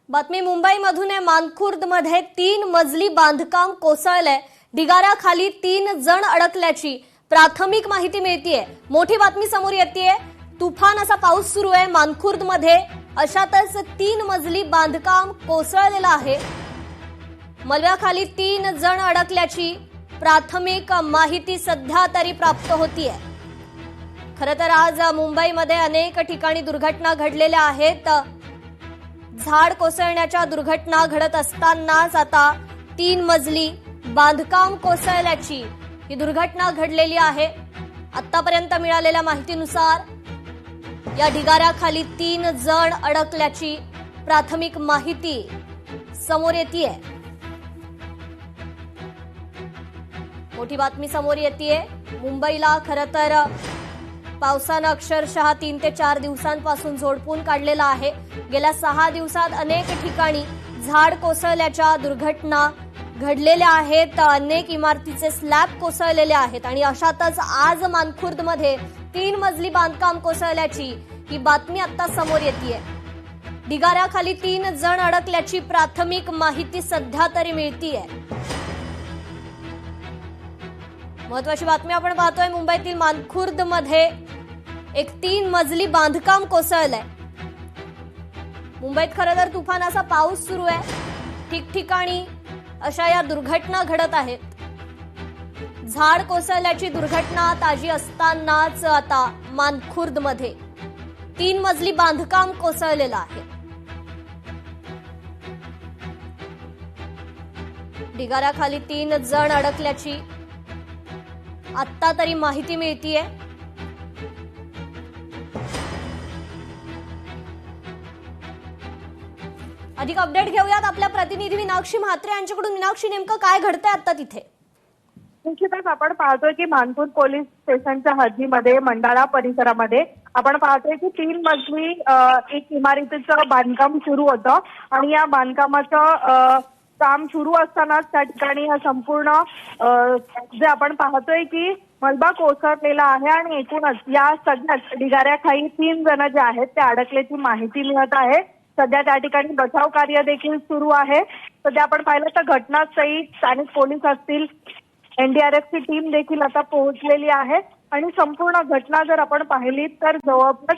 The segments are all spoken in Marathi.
बातमी मुंबईमधून आहे। मानखुर्दमध्ये 3 मजली बांधकाम कोसळलंय। ढिगाऱ्याखाली 3 जण अडकल्याची प्राथमिक माहिती मिळतीये। मोठी बातमी समोर येतेय। तुफान असा पाऊस सुरू आहे मानखुर्दमध्ये। अशातच 3 मजली बांधकाम कोसळलेलं आहे। मलब्याखाली 3 जण अडकल्याची प्राथमिक माहिती सध्या तरी प्राप्त होतीये। खरं तर आज मुंबईमध्ये अनेक ठिकाणी दुर्घटना घडलेल्या आहेत। झाड कोसळण्याच्या दुर्घटना घडत असतानाच आता 3 मजली बांधकाम कोसळल्याची ही दुर्घटना घडलेली आहे। आतापर्यंत मिळालेल्या माहितीनुसार या ढिगाऱ्याखाली 3 जण अडकल्याची प्राथमिक माहिती समोर येतेय। मोठी बातमी समोर येतेय। मुंबईला खरं तर पावसानं अक्षरशः 3 ते 4 दिवसांपासून झोडपून काढलेला आहे। गेल्या 6 दिवसात अनेक ठिकाणी झाड कोसळल्याच्या दुर्घटना घडलेल्या आहेत। अनेक इमारतीचे स्लॅब कोसळलेले आहेत आणि अशातच आज मानखुर्दमध्ये 3 मजली बांधकाम कोसळल्याची ही बातमी आता समोर येतेय। ढिगाऱ्याखाली 3 जण अडकल्याची प्राथमिक माहिती सध्या तरी मिळतीये। महत्वाची बातमी आपण पाहतोय। मुंबईतील मानखुर्दमध्ये एक 3 मजली बांधकाम कोसळलंय। मुंबईत खरं तर तुफानाचा पाऊस सुरू आहे। ठिकठिकाणी अशा या दुर्घटना घडत आहेत। झाड कोसळल्याची दुर्घटना ताजी असतानाच आता मानखुर्दमध्ये 3 मजली बांधकाम कोसळलेलं आहे। ढिगाऱ्याखाली 3 जण अडकल्याची आत्ता तरी माहिती मिळतीये। अधिक अपडेट घेऊयात आपल्या प्रतिनिधी मीनाक्षी म्हात्रे यांच्याकडून। मीनाक्षी, नेमकं काय घडतंय आता तिथे? निश्चितच आपण पाहतोय की मानखुर्द पोलीस स्टेशनच्या हद्दीमध्ये मंडाळा परिसरामध्ये आपण पाहतोय की 3 मजली एक इमारतीचं बांधकाम सुरू होतं आणि या बांधकामाचं काम सुरू असतानाच त्या ठिकाणी हा संपूर्ण जे आपण पाहतोय की मलबा कोसळलेला आहे आणि एकूणच या सगळ्याच ढिगाऱ्याखाली 3 जण जे आहेत ते अडकल्याची माहिती मिळत आहे। सध्या त्या ठिकाणी बचाव कार्य देखील सुरू आहे। सध्या आपण पाहिलं तर घटनास्थळी स्थानिक पोलीस असतील, एनडीआरएफची टीम देखील आता पोहोचलेली आहे आणि संपूर्ण घटना जर आपण पाहिली तर जवळपास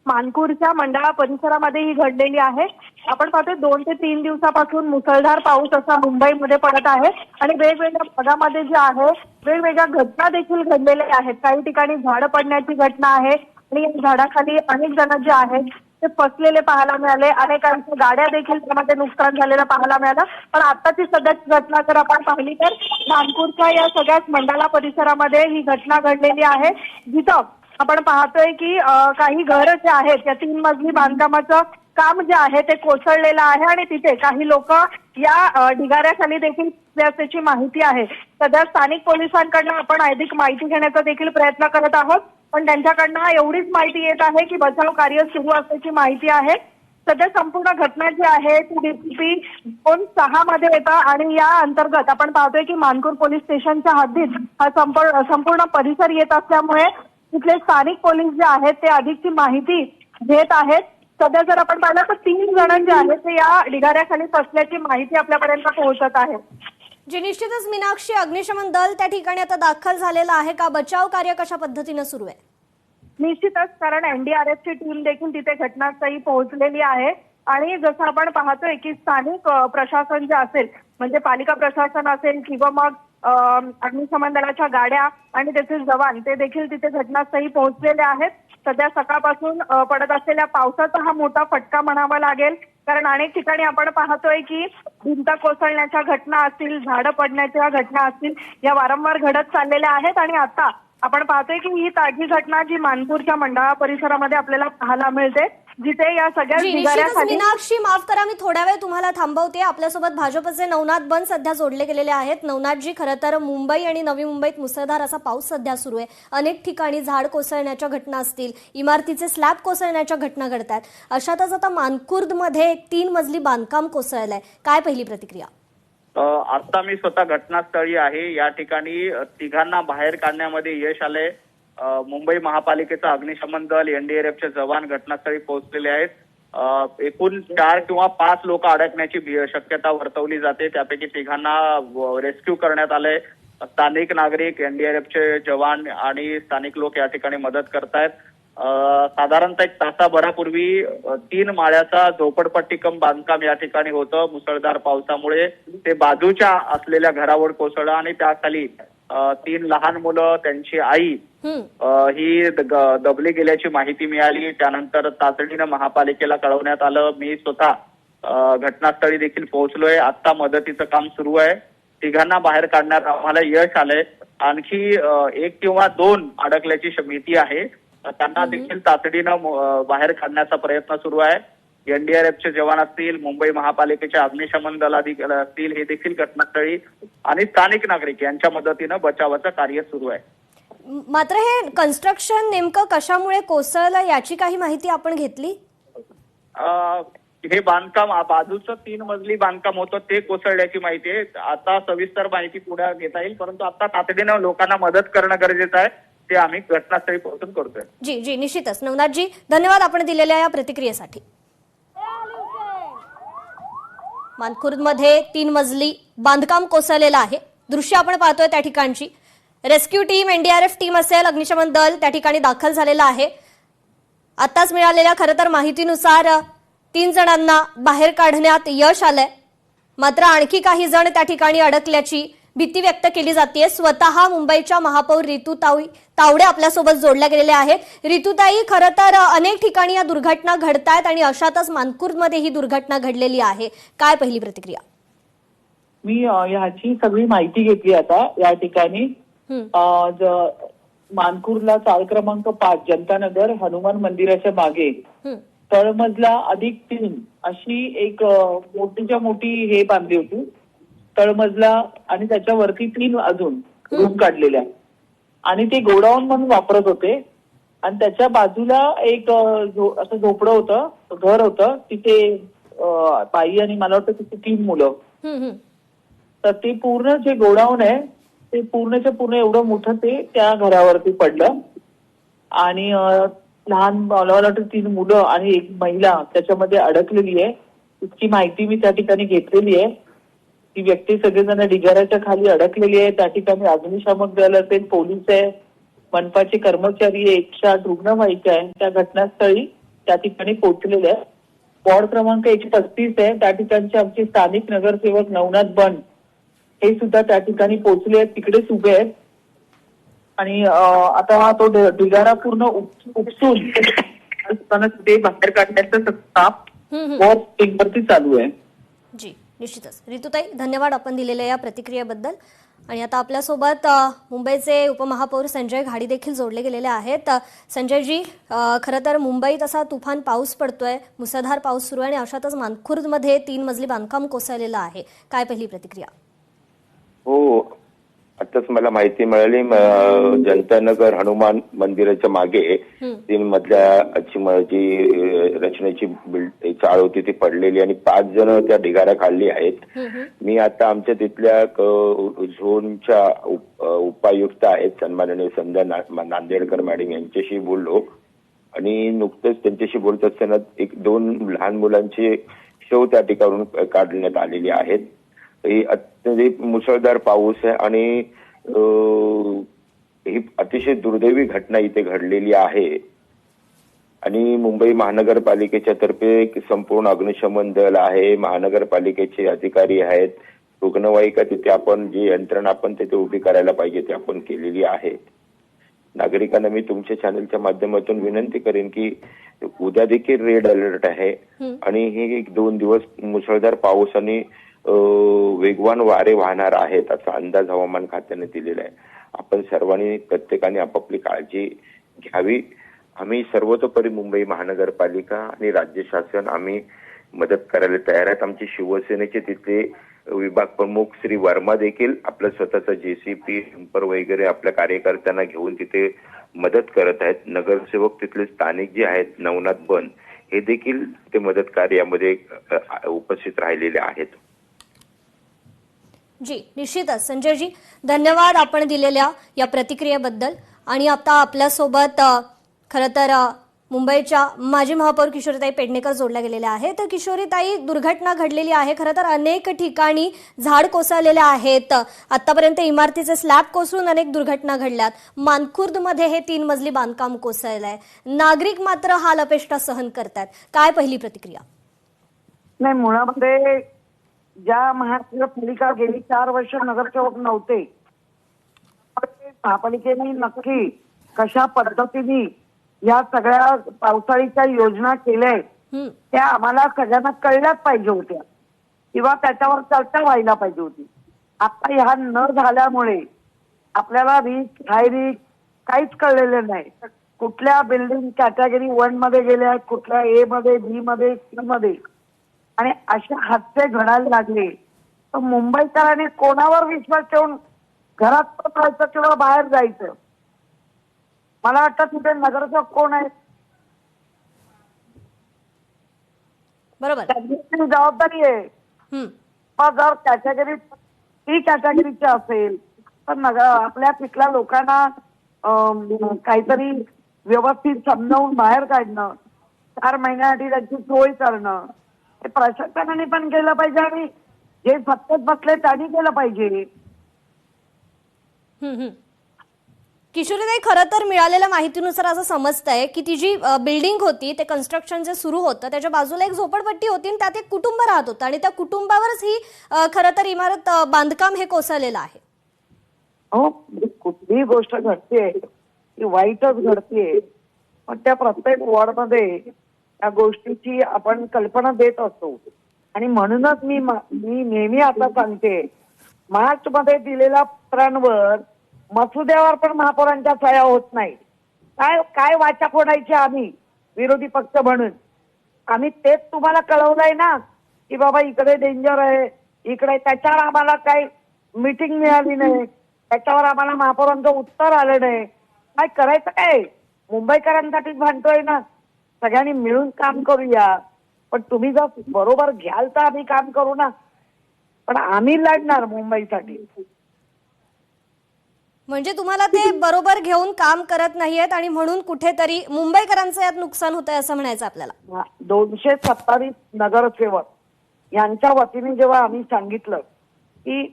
मानखुर्दच्या मंडाळा परिसरामध्ये ही घडलेली आहे। आपण पाहतोय 2 ते 3 दिवसापासून मुसळधार पाऊस असा मुंबईमध्ये पडत आहे आणि वेगवेगळ्या भागामध्ये जे आहे वेगवेगळ्या घटना देखील घडलेल्या आहेत। काही ठिकाणी झाडं पडण्याची घटना आहे आणि या झाडाखाली अनेक जण जे आहेत ते फसलेले पाहायला मिळाले। अनेकांच्या गाड्या देखील त्यामध्ये नुकसान झालेलं पाहायला मिळालं। पण आताची सध्याची घटना जर आपण पाहिली तर मानखुर्दच्या या सगळ्याच मंडाला परिसरामध्ये ही घटना घडलेली आहे, जिथं आपण पाहतोय की काही घर जे आहेत या 3 मजली बांधकामाचं काम जे आहे ते कोसळलेलं आहे आणि तिथे काही लोक या ढिगाऱ्याखाली देखील असल्याची माहिती आहे। सध्या स्थानिक पोलिसांकडनं आपण अधिक माहिती घेण्याचा देखील प्रयत्न करत आहोत, पण त्यांच्याकडनं एवढीच माहिती येत आहे की बचाव कार्य सुरू असल्याची माहिती आहे। सध्या संपूर्ण घटना जी आहे ती डीसीपी 2-6 मध्ये येतं आणि या अंतर्गत आपण पाहतोय की मानखुर्द पोलीस स्टेशनच्या हद्दीत हा संपूर्ण परिसर येत असल्यामुळे तिथले स्थानिक पोलीस जे आहेत ते अधिकची माहिती घेत आहेत। सध्या जर आपण पाहिलं तर 3 जण जे आहेत ते या ढिगाऱ्याखाली फसल्याची माहिती आपल्यापर्यंत पोहोचत आहे। जी, निश्चितच मीनाक्षी, अग्निशमन दल त्या ठिकाणी आता दाखल झालेलं आहे का? बचाव कार्य कशा पद्धतीनं सुरू आहे? निश्चितच, कारण एनडीआरएफची टीम देखील तिथे घटनास्थळी पोहोचलेली आहे आणि जसं आपण पाहतोय की स्थानिक प्रशासन जे असेल म्हणजे पालिका प्रशासन असेल किंवा मग अग्निशमन दलाच्या गाड्या आणि त्याचे जवान ते देखील तिथे घटनास्थळी पोहोचलेले आहेत। सध्या सकाळपासून पडत असलेल्या पावसाचा हा मोठा फटका म्हणावा लागेल, कारण अनेक ठिकाणी आपण पाहतोय की भिंत कोसळण्याच्या घटना असतील, झाडं पडण्याच्या घटना असतील, या वारंवार घडत चाललेल्या आहेत आणि आता आपण पाहतोय की ही ताजी घटना जी मानखुर्दच्या मंडाळा परिसरामध्ये आपल्याला पाहायला मिळते, जिथे या सगळ्या ढिगाऱ्याखाली। मीनाक्षी, माफ करा, मी थोड्या वेळ तुम्हाला थांबवते। आपल्यासोबत भाजपचे नवनाथ बन सध्या जोडले गेलेले आहेत। नवनाथजी, खरं तर मुंबई आणि नवी मुंबईत मुसळधार असा पाऊस सध्या सुरू आहे। अनेक ठिकाणी झाड कोसळण्याच्या घटना असतील, इमारतीचे स्लॅब कोसळण्याच्या घटना घडतात। अशातच आता मानखुर्दमध्ये 3 मजली बांधकाम कोसळलंय। काय पहिली प्रतिक्रिया? आता मी स्वतः घटनास्थळी आहे। या ठिकाणी 3घांना बाहेर काढण्यामध्ये यश आले। मुंबई महापालिकेचा अग्निशमन दल, एनडीआरएफचे जवान घटनास्थळी पोहोचलेले आहेत। एकूण 4 किंवा 5 लोक अडकण्याची शक्यता वर्तवली जाते. त्यापैकी 3घांना रेस्क्यू करण्यात आलंय. स्थानिक नागरिक, एनडीआरएफचे जवान आणि स्थानिक लोक या ठिकाणी मदत करतायत. साधारणतः 1 तासाभरापूर्वी 3 माळ्याचा झोपडपट्टी कम बांधकाम या ठिकाणी होतं. मुसळधार पावसामुळे ते बाजूच्या असलेल्या घरावर कोसळलं आणि त्याखाली 3 लहान मुलं, त्यांची आई ही दबली गेल्याची माहिती मिळाली. त्यानंतर तातडीनं महापालिकेला कळवण्यात आलं. मी स्वतः घटनास्थळी देखील पोहोचलोय. आता मदतीचं काम सुरू आहे. 3घांना बाहेर काढण्यात आम्हाला यश आलंय. आणखी 1 किंवा 2 अडकल्याची भीती आहे. त्यांना देखील तातडीनं बाहेर काढण्याचा प्रयत्न सुरू आहे. एनडीआरएफचे जवान असतील, मुंबई महापालिकेचे अग्निशमन दल अधिकारी असतील, हे देखील घटनास्थळी आणि स्थानिक नागरिक यांच्या मदतीनं बचावाचं कार्य सुरू आहे. मात्र हे कन्स्ट्रक्शन नेमकं कशामुळे कोसळलं याची काही माहिती आपण घेतली? हे बांधकाम बाजूचं 3 मजली बांधकाम होतं ते कोसळल्याची माहिती आहे. आता सविस्तर माहिती पुढे घेता येईल, परंतु आता तातडीनं लोकांना मदत करणं गरजेचं आहे. ते आम्ही घटनास्थळी पोहोचून करतोय. जी निश्चितच. नवनाथजी, धन्यवाद आपण दिलेल्या या प्रतिक्रियेसाठी. मानखुर्दमध्ये 3 मजली बांधकाम कोसळलेलं आहे. दृश्य आपण पाहतोय त्या ठिकाणची. रेस्क्यू टीम, एनडीआरएफ टीम असेल, अग्निशमन दल त्या ठिकाणी दाखल झालेलं आहे. आताच मिळालेल्या खरं तर माहितीनुसार 3 जणांना बाहेर काढण्यात यश आलंय. मात्र आणखी काही जण त्या ठिकाणी अडकल्याची भीती व्यक्त केली जाते. स्वतः मुंबईच्या महापौर रितुताई तावडे आपल्यासोबत जोडल्या गेलेल्या आहेत. रितुताई, खरं तर अनेक ठिकाणी या दुर्घटना घडतायत आणि अशातच मानखुर्दमध्ये ही दुर्घटना घडलेली आहे. काय पहिली प्रतिक्रिया? मी ह्याची सगळी माहिती घेतली आता या ठिकाणी. मानखुर्दला चाळ क्रमांक 5 जनतानगर हनुमान मंदिराच्या मागे तळमजला +3 अशी एक मोठीच्या मोठी हे बांधली होती. तळमजला आणि त्याच्यावरती 3 अजून रूम काढलेल्या आणि ते गोडाऊन म्हणून वापरत होते. आणि त्याच्या बाजूला एक असं झोपडं होतं, घर होतं. तिथे बाई आणि मला वाटतं तिथे 3 मुलं. तर ते पूर्ण जे गोडाऊन आहे ते पूर्णच्या पूर्ण एवढं मोठं ते त्या घरावरती पडलं. आणि लहान मला वाटतं 3 मुलं आणि 1 महिला त्याच्यामध्ये अडकलेली आहे. इतकी माहिती मी त्या ठिकाणी घेतलेली आहे. ती व्यक्ती सगळेजण ढिगाऱ्याच्या खाली अडकलेली आहे. त्या ठिकाणी अग्निशामक दल असेल, पोलीस आहे, मनपाचे कर्मचारी आहे, 108 रुग्णवाहिका आहे. त्या घटनास्थळी त्या ठिकाणी पोहोचलेले आहे. वॉर्ड क्रमांक 135 आहे. त्या ठिकाणचे आमचे स्थानिक नगरसेवक नवनाथ बन हे सुद्धा त्या ठिकाणी पोहोचले आहेत, तिकडेच उभे आहेत. आणि आता हा तो ढिगारा पूर्ण उपसून ते बाहेर काढण्याचं काम वरती चालू आहे. जी निश्चितच. रितुताई, धन्यवाद आपण दिलेल्या या प्रतिक्रियेबद्दल. आणि आता आपल्यासोबत मुंबईचे उपमहापौर संजय घाडी देखील जोडले गेलेले आहेत. संजयजी, खरं तर मुंबईत असा तुफान पाऊस पडतोय, मुसळधार पाऊस सुरू आहे आणि अशातच मानखुर्दमध्ये 3 मजली बांधकाम कोसळलेलं आहे. काय पहिली प्रतिक्रिया? हो, आताच मला माहिती मिळाली. जनतानगर हनुमान मंदिराच्या मागे 3 मजल्या जी रचनेची चाळ होती ती पडलेली आणि 5 जण त्या ढिगाऱ्या खाल्ली आहेत. मी आता आमच्या तिथल्या झोनच्या उपायुक्त आहेत सन्माननीय संध्या नांदेडकर मॅडम यांच्याशी बोललो. आणि नुकतंच त्यांच्याशी बोलत असताना 1-2 लहान मुलांचे शव त्या ठिकाणून काढण्यात आलेले आहेत. ही अत्यंत मुसळधार पाऊस आहे आणि ही अतिशय दुर्दैवी घटना इथे घडलेली आहे. आणि मुंबई महानगरपालिकेच्या तर्फे संपूर्ण अग्निशमन दल आहे, महानगरपालिकेचे अधिकारी आहेत, रुग्णवाहिका तिथे आपण जी यंत्रणा आपण तिथे उभी करायला पाहिजे ते आपण केलेली आहे. नागरिकांना मी तुमच्या चॅनलच्या माध्यमातून विनंती करेन की उद्या देखील रेड अलर्ट आहे आणि हे 2 दिवस मुसळधार पाऊस आणि वेगवान वारे वाहणार आहेत असा अंदाज हवामान खात्याने दिलेला आहे. आपण सर्वांनी प्रत्येकाने आपापली काळजी घ्यावी. आम्ही सर्वतोपरी मुंबई महानगरपालिका आणि राज्य शासन आम्ही मदत करायला तयार आहेत. आमचे शिवसेनेचे तिथले विभाग प्रमुख श्री वर्मा देखील आपलं स्वतःचा JCP डंपर वगैरे आपल्या कार्यकर्त्यांना घेऊन तिथे मदत करत आहेत. नगरसेवक तिथले स्थानिक जे आहेत नवनाथ बन हे देखील ते मदत कार्यामध्ये उपस्थित राहिलेले आहेत. जी निश्चितच. संजयजी, धन्यवाद आपण दिलेल्या या प्रतिक्रियेबद्दल. आणि आता आपल्यासोबत खरं तर मुंबईच्या माजी महापौर किशोरीताई पेडणेकर जोडल्या गेलेल्या आहेत. तर किशोरीताई, दुर्घटना घडलेली आहे. खरं तर अनेक ठिकाणी झाड कोसळलेल्या आहेत. आतापर्यंत इमारतीचे स्लॅब कोसळून अनेक दुर्घटना घडल्यात. मानखुर्दमध्ये हे 3 मजली बांधकाम कोसळलंय. नागरिक मात्र हाल अपेष्टा सहन करतात. काय पहिली प्रतिक्रिया? नाही, मुळामध्ये ज्या महानगरपालिका गेली 4 वर्ष नगरसेवक नव्हते, महापालिकेने नक्की कशा पद्धतीने या सगळ्या पावसाळीच्या योजना केल्या त्या आम्हाला सगळ्यांना कळल्याच पाहिजे होत्या किंवा त्याच्यावर चर्चा व्हायला पाहिजे होती. आता ह्या न झाल्यामुळे आपल्याला रिस्क, हाय रिस्क काहीच कळलेलं नाही. कुठल्या बिल्डिंग कॅटेगरी 1 मध्ये गेल्या आहेत, कुठल्या ए मध्ये, बी मध्ये, सी मध्ये, आणि असे हादसे घडायला लागले तर मुंबईकरांनी कोणावर विश्वास ठेवून घरात पत्रायचं किंवा बाहेर जायचं? मला वाटतं तिथे नगरसेवक कोण आहे, बरोबर, त्यांची जबाबदारी आहे. पण जर कॅटेगरी सी कॅटेगरीची असेल तर आपल्या तिथल्या लोकांना काहीतरी व्यवस्थित समजावून बाहेर काढणं, 4 महिन्यासाठी त्यांची सोय करणं हे प्रशासनाने पण केलं पाहिजे आणि जे सत्तेत बसले त्यांनी केलं पाहिजे. किशोरीताई, खरं तर मिळालेल्या माहितीनुसार असं समजतंय की ती जी बिल्डिंग होती, ते कन्स्ट्रक्शन जे सुरू होतं त्याच्या बाजूला एक झोपडपट्टी होती आणि त्यात एक कुटुंब राहत होतं आणि त्या कुटुंबावरच ही खरं तर इमारत बांधकाम हे कोसळलेलं आहे. हो, कुठलीही गोष्ट घडते ती वाईटच घडते, पण त्या प्रत्येक वॉर्डमध्ये त्या गोष्टीची आपण कल्पना देत असतो. आणि म्हणूनच मी नेहमी आता सांगते, मार्च मध्ये दिलेल्या पत्रांवर मसुद्यावर पण महापौरांच्या सह्या होत नाही. काय वाचा फोडायची आम्ही विरोधी पक्ष म्हणून? आम्ही तेच तुम्हाला कळवलंय ना की बाबा इकडे डेंजर आहे, इकडे. त्याच्यावर आम्हाला काही मीटिंग मिळाली नाही, त्याच्यावर आम्हाला महापौरांचं उत्तर आलं नाही. काय करायचं काय? मुंबईकरांसाठीच भांडतोय ना, सगळ्यांनी मिळून काम करूया. पण तुम्ही जर बरोबर घ्याल तर आम्ही काम करू ना, पण आम्ही लढणार मुंबईसाठी. म्हणजे तुम्हाला ते बरोबर घेऊन काम करत नाहीयेत आणि म्हणून कुठेतरी मुंबईकरांचं यात नुकसान होतंय असं म्हणायचं आपल्याला. 227 नगरसेवक यांच्या वतीने जेव्हा आम्ही सांगितलं की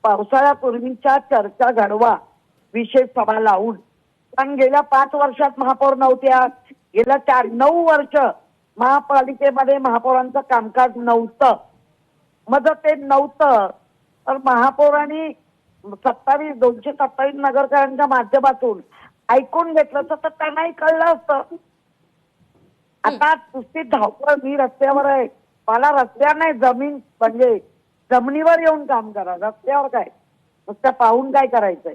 पावसाळ्यापूर्वीच्या चर्चा घडवा, विशेष सभा लावून, पण गेल्या 5 वर्षात महापौर नव्हत्या, गेल्या 9 वर्ष महापालिकेमध्ये महापौरांचं कामकाज नव्हतं. मग जर ते नव्हतं तर महापौरांनी 227 नगरकरांच्या माध्यमातून ऐकून घेतलं तर त्यांनाही कळलं असतं. आता नुसती धावपळ मी रस्त्यावर आहे, मला रस्त्यावर नाही, जमीन म्हणजे जमिनीवर येऊन काम करा. रस्त्यावर काय नुसतं पाहून काय करायचंय?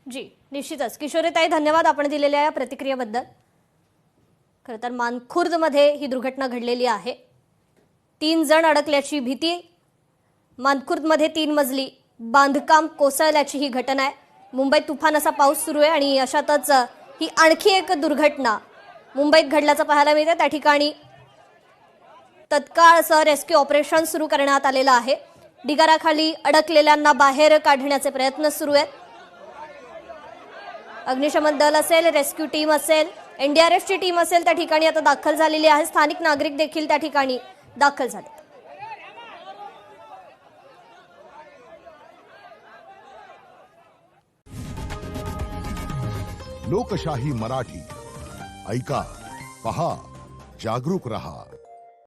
जी, निश्चितच. किशोरीताई, धन्यवाद आपण दिलेल्या या प्रतिक्रियेबद्दल. खरं तर मानखुर्दमध्ये ही दुर्घटना घडलेली आहे. 3 जण अडकल्याची भीती. मानखुर्दमध्ये 3 मजली बांधकाम कोसळल्याची ही घटना आहे. मुंबईत तुफान असा पाऊस सुरू आहे आणि अशातच ही आणखी एक दुर्घटना मुंबईत घडल्याचं पाहायला मिळते. त्या ठिकाणी तत्काळ असं रेस्क्यू ऑपरेशन सुरू करण्यात आलेलं आहे. ढिगाराखाली अडकलेल्यांना बाहेर काढण्याचे प्रयत्न सुरू आहेत. अग्निशमन दल असेल, रेस्क्यू टीम असेल, एनडीआरएफची टीम असेल त्या ठिकाणी आता दाखल झालेली आहे. स्थानिक नागरिक देखील त्या ठिकाणी दाखल झाले. लोकशाही मराठी ऐका, पहा, जागरूक रहा.